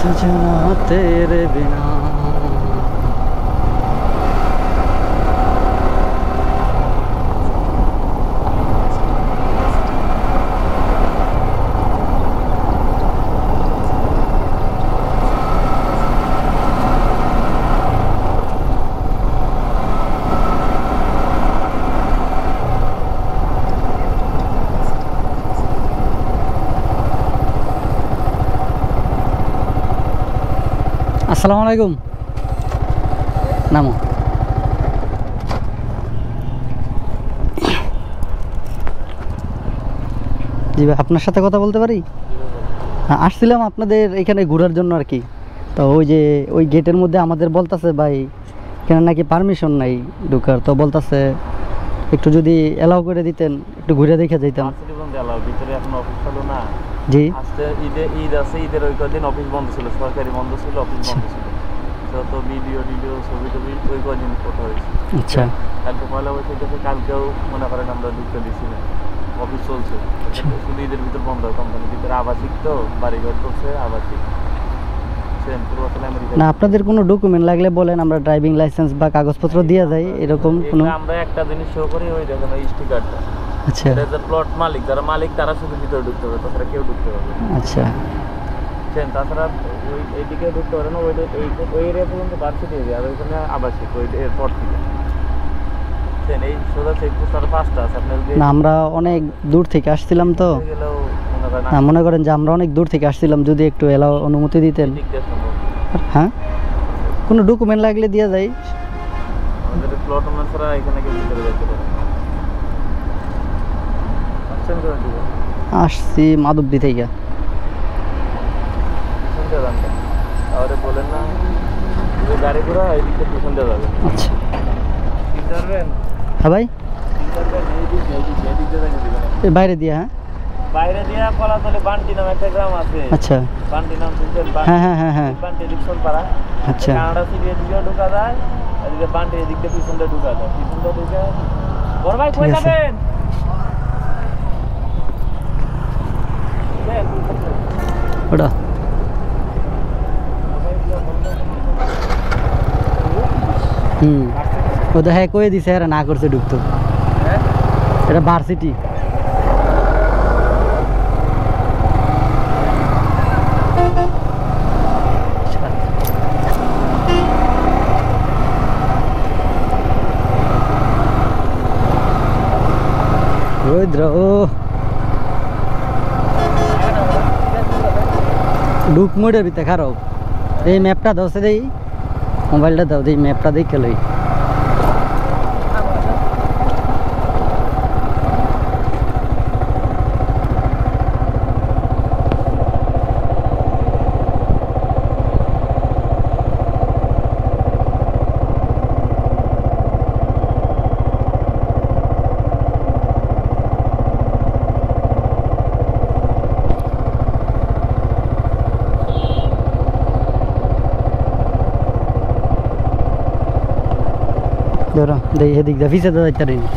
सजना तेरे बिना। আসসালামু আলাইকুম। নামো। জি ভাই, আপনার সাথে কথা বলতে পারি? আসছিলাম আপনাদের এখানে ঘোরার জন্য আর কি। তো ওই যে ওই গেটের মধ্যে আমাদের বলতেছে ভাই এখানে নাকি পারমিশন নাই ঢোকার, তো বলতেছে একটু যদি এলাও করে দিতেন একটু ঘুরে দেখে যেতাম। ভিতরে এখন অফিস চালু না। জি, আজকে ঈদ আছে, ঈদের ওই কদিন অফিস বন্ধ ছিল, সরকারি বন্ধ ছিল, অফিস বন্ধ ছিল। যত ভিডিও ছবি টবি ওই কদিন ফটো হয়েছে। আচ্ছা। কালকে পয়লা বৈশাখ গেছে, কালকেও মনে করেন আমরা ঢুকতে দিছি না, অফিস চলছে। শুধু ঈদের ভিতর বন্ধ হয়, কোম্পানির ভিতরে আবাসিক তো বাড়িঘর করছে আবাসিক। না, আপনাদের কোনো ডকুমেন্ট লাগলে বলেন, আমরা ড্রাইভিং লাইসেন্স বা কাগজপত্র দিয়ে যাই, এরকম কোনো। আমরা একটা জিনিস শো করি, ওই দেখেন ওই স্টিকারটা। আচ্ছা, এটা যে প্লট মালিক, যারা মালিক তারা শুধু ভিতরে ঢুকতে হবে, তাছাড়া কেউ ঢুকতে পারবে না। আচ্ছা, তাছাড়া ওই এইদিকে ঢুকতে পারে না, ওই এরিয়া পর্যন্ত ভার্সিটি এরিয়া, আর ওইখানে আবাসিক ওই এরপর থেকে। এই সোজা চেকপোস্ট আর 5টা আছে আপনার। না, আমরা অনেক দূর থেকে আসছিলাম তো। না, মনে করেন যে আমরা অনেক দূর থেকে আসছিলাম, যদি একটু এলাও অনুমতি দিতেন। হ্যাঁ, কোনো ডকুমেন্ট লাগলে দিয়ে যায়। আমাদের প্লট ওনার ছাড়া এখানে কেউ ভিতরে যেতে পারে না। আসছি মাধবদী থেকে। তাহলে বলেন না যে গাড়ি ঘোড়া এইদিকে পিছন দিয়ে যাবে। আচ্ছা, হ্যাঁ ভাই, বাইরে দিয়ে। হ্যাঁ, বাইরে দিয়া কলাতলি বান্টি নামে একটা গ্রাম আছে। আচ্ছা, বান্টি নাম শুনছেন? হ্যাঁ হ্যাঁ হ্যাঁ হ্যাঁ, বান্টি রিক্সন পাড়া। আচ্ছা, কানাডা সিটি এদিকে ঢুকা যায়, এদিকে বান্টি এদিকে পিছন দিয়ে ঢুকা যায়। পিছন দিয়ে ঢুকে বড় ভাই কই যাবেন? ওটা ও তো হ্যাঁ কয়ে দিছে, এরা না করছে ঢুকতো। এটা ভার্সিটি। ঢুক মোড়ের ভিতরে খারাপ। এই ম্যাপটা দাও, সে দেই মোবাইলটা দাও, এই ম্যাপটা দেখে লই। ধরো দেই এদিক দা ভিসে দাঁড়াইতে পারিনি।